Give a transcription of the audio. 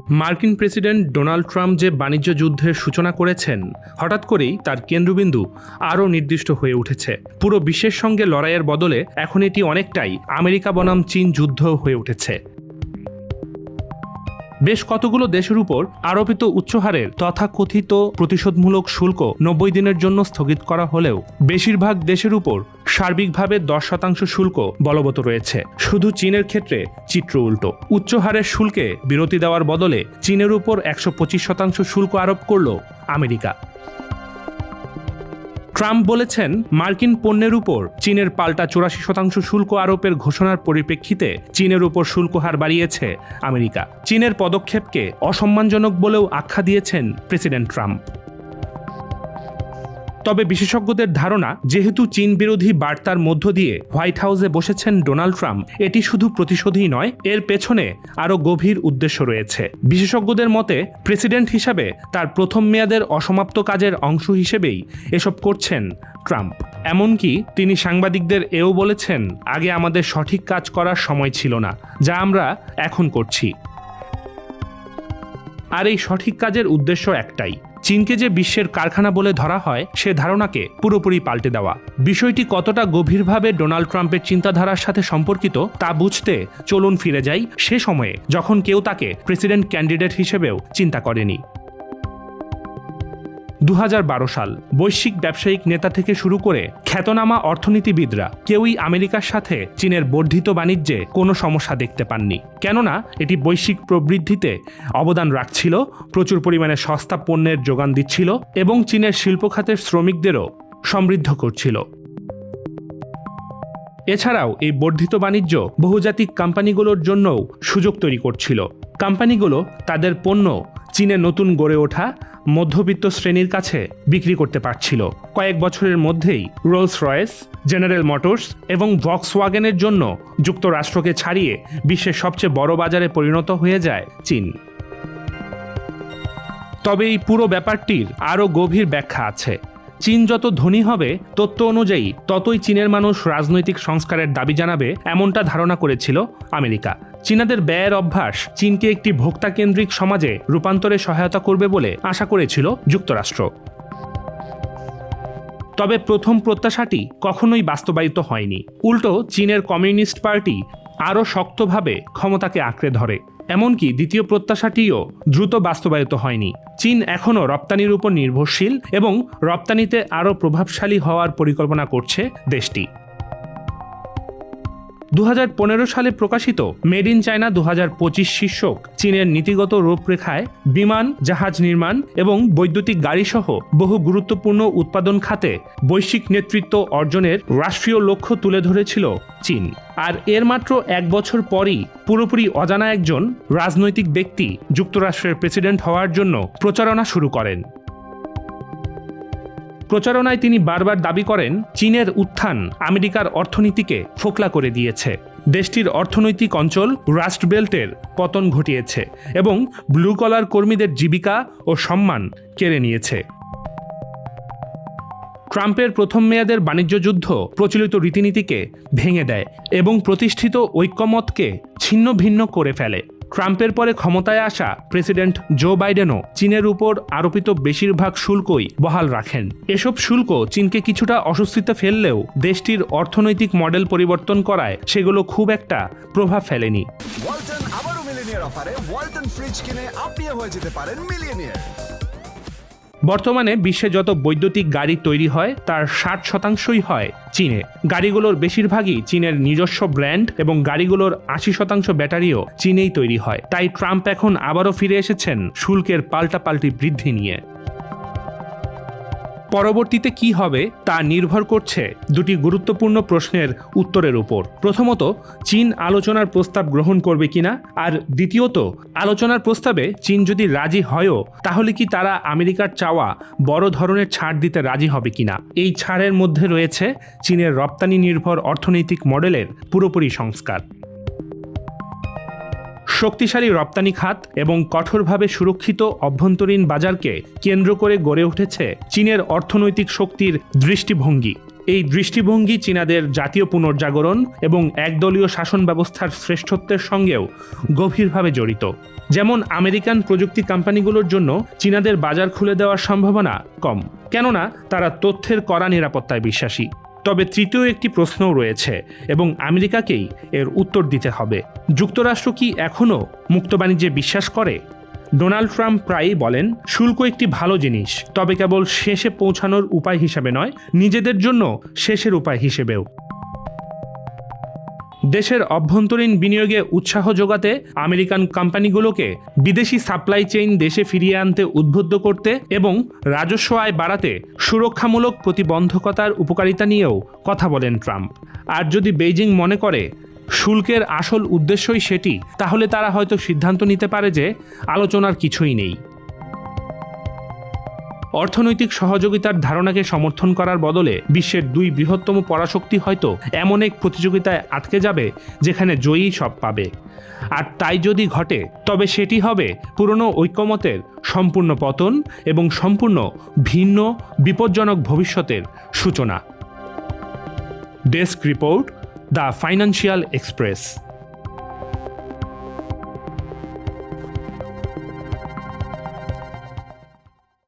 মার্কিন president Donald Trump যে বাণিজ্য যুদ্ধের সূচনা করেছেন, হঠাৎ করেই তার কেন্দ্রবিন্দু আরও নির্দিষ্ট হয়ে উঠেছে। পুরো বিশ্বের সঙ্গে লড়াইয়ের বদলে এখন এটি অনেকটাই আমেরিকা বনাম চীন যুদ্ধ হয়ে উঠেছে। বেশ কতগুলো দেশের উপর আরোপিত উচ্চহারের তথাকথিত প্রতিশোধমূলক শুল্ক 90 দিনের জন্য স্থগিত করা হলেও বেশিরভাগ দেশের উপর সার্বিকভাবে 10% শুল্ক বলবৎ রয়েছে। শুধু চীনের ক্ষেত্রে চিত্র উল্টো। উচ্চহারের শুল্কে বিরতি দেওয়ার বদলে চীনের উপর 125% শুল্ক আরোপ করল আমেরিকা। ট্রাম্প বলেছেন, মার্কিন পণ্যের উপর চীনের পাল্টা 84% শুল্ক আরোপের ঘোষণার পরিপ্রেক্ষিতে চীনের উপর শুল্ক হার বাড়িয়েছে আমেরিকা। চীনের পদক্ষেপকে অসম্মানজনক বলেও আখ্যা দিয়েছেন প্রেসিডেন্ট ট্রাম্প। তবে বিশেষজ্ঞদের ধারণা, যেহেতু চীন বিরোধী বার্তার মধ্য দিয়ে হোয়াইট হাউসে বসেছেন ডোনাল্ড ট্রাম্প, এটি শুধু প্রতিশোধই নয়, এর পেছনে আরও গভীর উদ্দেশ্য রয়েছে। বিশেষজ্ঞদের মতে, প্রেসিডেন্ট হিসাবে তার প্রথম মেয়াদের অসমাপ্ত কাজের অংশ হিসেবেই এসব করছেন ট্রাম্প। এমনকি তিনি সাংবাদিকদের এও বলেছেন, আগে আমাদের সঠিক কাজ করার সময় ছিল না, যা আমরা এখন করছি। আর এই সঠিক কাজের উদ্দেশ্য একটাই, চীনকে যে বিশ্বের কারখানা বলে ধরা হয় সে ধারণাকে পুরোপুরি পাল্টে দেওয়া। বিষয়টি কতটা গভীরভাবে ডোনাল্ড ট্রাম্পের চিন্তাধারার সাথে সম্পর্কিত তা বুঝতে চলুন ফিরে যাই সে সময়ে যখন কেউ তাকে প্রেসিডেন্ট ক্যান্ডিডেট হিসেবেও চিন্তা করেনি। 2012 সাল। বৈশ্বিক ব্যবসায়িক নেতা থেকে শুরু করে খ্যাতনামা অর্থনীতিবিদরা কেউই আমেরিকার সাথে চীনের বর্ধিত বাণিজ্যে কোনো সমস্যা দেখতে পাননি। কেননা এটি বৈশ্বিক প্রবৃদ্ধিতে অবদান রাখছিল, প্রচুর পরিমাণে সস্তা পণ্যের যোগান দিচ্ছিল এবং চীনের শিল্প খাতের শ্রমিকদেরও সমৃদ্ধ করছিল। এছাড়াও এই বর্ধিত বাণিজ্য বহুজাতিক কোম্পানিগুলোর জন্যও সুযোগ তৈরি করছিল। কোম্পানিগুলো তাদের পণ্য চীনে নতুন গড়ে ওঠা মধ্যবিত্ত শ্রেণীর কাছে বিক্রি করতে পারছিল। কয়েক বছরের মধ্যেই রোলস রয়েস, জেনারেল মোটরস এবং ভক্সওয়াগনের জন্য যুক্তরাষ্ট্রকে ছাড়িয়ে বিশ্বের সবচেয়ে বড় বাজারে পরিণত হয়ে যায় চীন। তবে এই পুরো ব্যাপারটির আরও গভীর ব্যাখ্যা আছে। চীন যত ধনী হবে, তথ্য অনুযায়ী ততই চীনের মানুষ রাজনৈতিক সংস্কারের দাবি জানাবে, এমনটা ধারণা করেছিল আমেরিকা। চীনাদের ব্যয়ের অভ্যাস চীনকে একটি ভোক্তাকেন্দ্রিক সমাজে রূপান্তরে সহায়তা করবে বলে আশা করেছিল যুক্তরাষ্ট্র। তবে প্রথম প্রত্যাশাটি কখনোই বাস্তবায়িত হয়নি। উল্টো চীনের কমিউনিস্ট পার্টি আরও শক্তভাবে ক্ষমতাকে আঁকড়ে ধরে। এমনকি দ্বিতীয় প্রত্যাশাটিও দ্রুত বাস্তবায়িত হয়নি। চীন এখনও রপ্তানির উপর নির্ভরশীল এবং রপ্তানিতে আরও প্রভাবশালী হওয়ার পরিকল্পনা করছে দেশটি। 2015 সালে প্রকাশিত মেড ইন চায়না 2025 শীর্ষক চীনের নীতিগত রূপরেখায় বিমান, জাহাজ নির্মাণ এবং বৈদ্যুতিক গাড়িসহ বহু গুরুত্বপূর্ণ উৎপাদন খাতে বৈশ্বিক নেতৃত্ব অর্জনের রাষ্ট্রীয় লক্ষ্য তুলে ধরেছিল চীন। আর এর মাত্র 1 বছর পরই পুরোপুরি অজানা একজন রাজনৈতিক ব্যক্তি যুক্তরাষ্ট্রের প্রেসিডেন্ট হওয়ার জন্য প্রচারণা শুরু করেন। প্রচারণায় তিনি বারবার দাবি করেন, চীনের উত্থান আমেরিকার অর্থনীতিকে ফোকলা করে দিয়েছে, দেশটির অর্থনৈতিক অঞ্চল রাস্ট বেল্টের পতন ঘটিয়েছে এবং ব্লু কলার কর্মীদের জীবিকা ও সম্মান কেড়ে নিয়েছে। ট্রাম্পের প্রথম মেয়াদের বাণিজ্য যুদ্ধ প্রচলিত রীতিনীতিকে ভেঙে দেয় এবং প্রতিষ্ঠিত ঐক্যমতকে ছিন্ন ভিন্ন করে ফেলে। ট্রাম্পের পরে ক্ষমতায় আসা প্রেসিডেন্ট জো বাইডেনও চীনের উপর আরোপিত বেশিরভাগ শুল্কই বহাল রাখেন। এসব শুল্ক চীনকে কিছুটা অস্বস্তিতে ফেললেও দেশটির অর্থনৈতিক মডেল পরিবর্তন করায় সেগুলো খুব একটা প্রভাব ফেলেনি। ওয়ালটন আবারো মিলিয়নিয়ার অফারে ওয়ালটন ফ্রিজ কিনে আপনিও হয়ে যেতে পারেন মিলিয়নিয়ার। বর্তমানে বিশ্বে যত বৈদ্যুতিক গাড়ি তৈরি হয় তার 60%ই হয় চীনে। গাড়িগুলোর বেশিরভাগই চীনের নিজস্ব ব্র্যান্ড এবং গাড়িগুলোর 80% ব্যাটারিও চীনেই তৈরি হয়। তাই ট্রাম্প এখন আবারও ফিরে এসেছেন শুল্কের পাল্টাপাল্টি বৃদ্ধি নিয়ে। পরবর্তীতে কি হবে তা নির্ভর করছে দুটি গুরুত্বপূর্ণ প্রশ্নের উত্তরের উপর। প্রথমত, চীন আলোচনার প্রস্তাব গ্রহণ করবে কিনা, আর দ্বিতীয়ত, আলোচনার প্রস্তাবে চীন যদি রাজি হয়ও তাহলে কি তারা আমেরিকার চাওয়া বড় ধরনের ছাড় দিতে রাজি হবে কিনা। এই ছাড়ের মধ্যে রয়েছে চীনের রপ্তানি নির্ভর অর্থনৈতিক মডেলের পুরোপুরি সংস্কার। শক্তিশালী রপ্তানি খাত এবং কঠোরভাবে সুরক্ষিত অভ্যন্তরীণ বাজারকে কেন্দ্র করে গড়ে উঠেছে চীনের অর্থনৈতিক শক্তির দৃষ্টিভঙ্গি। এই দৃষ্টিভঙ্গি চীনাদের জাতীয় পুনর্জাগরণ এবং একদলীয় শাসন ব্যবস্থার শ্রেষ্ঠত্বের সঙ্গেও গভীরভাবে জড়িত। যেমন আমেরিকান প্রযুক্তি কোম্পানিগুলোর জন্য চীনাদের বাজার খুলে দেওয়ার সম্ভাবনা কম, কেননা তারা তথ্যের কড়া নিরাপত্তায় বিশ্বাসী। তবে তৃতীয় একটি প্রশ্নও রয়েছে এবং আমেরিকাকেই এর উত্তর দিতে হবে। যুক্তরাষ্ট্র কি এখনও মুক্ত বাণিজ্যে বিশ্বাস করে? ডোনাল্ড ট্রাম্প প্রায়ই বলেন, শুল্ক একটি ভালো জিনিস, তবে কেবল শেষে পৌঁছানোর উপায় হিসেবে নয়, নিজেদের জন্য শেষের উপায় হিসেবেও। দেশের অভ্যন্তরীণ বিনিয়োগে উৎসাহ যোগাতে আমেরিকান কোম্পানিগুলোকে বিদেশি সাপ্লাই চেইন দেশে ফিরিয়ে আনতে উদ্বুদ্ধ করতে এবং রাজস্ব আয় বাড়াতে সুরক্ষামূলক প্রতিবন্ধকতার উপকারিতা নিয়েও কথা বলেন ট্রাম্প। আর যদি বেইজিং মনে করে শুল্কের আসল উদ্দেশ্যই সেটি, তাহলে তারা হয়তো সিদ্ধান্ত নিতে পারে যে আলোচনার কিছুই নেই। অর্থনৈতিক সহযোগিতার ধারণাকে সমর্থন করার বদলে বিশ্বের দুই বৃহত্তম পরাশক্তি হয়তো এমন এক প্রতিযোগিতায় আটকে যাবে যেখানে জয়ী সব পাবে। আর তাই যদি ঘটে, তবে সেটি হবে পুরনো ঐক্যমতের সম্পূর্ণ পতন এবং সম্পূর্ণ ভিন্ন বিপজ্জনক ভবিষ্যতের সূচনা। Desk report, the financial express.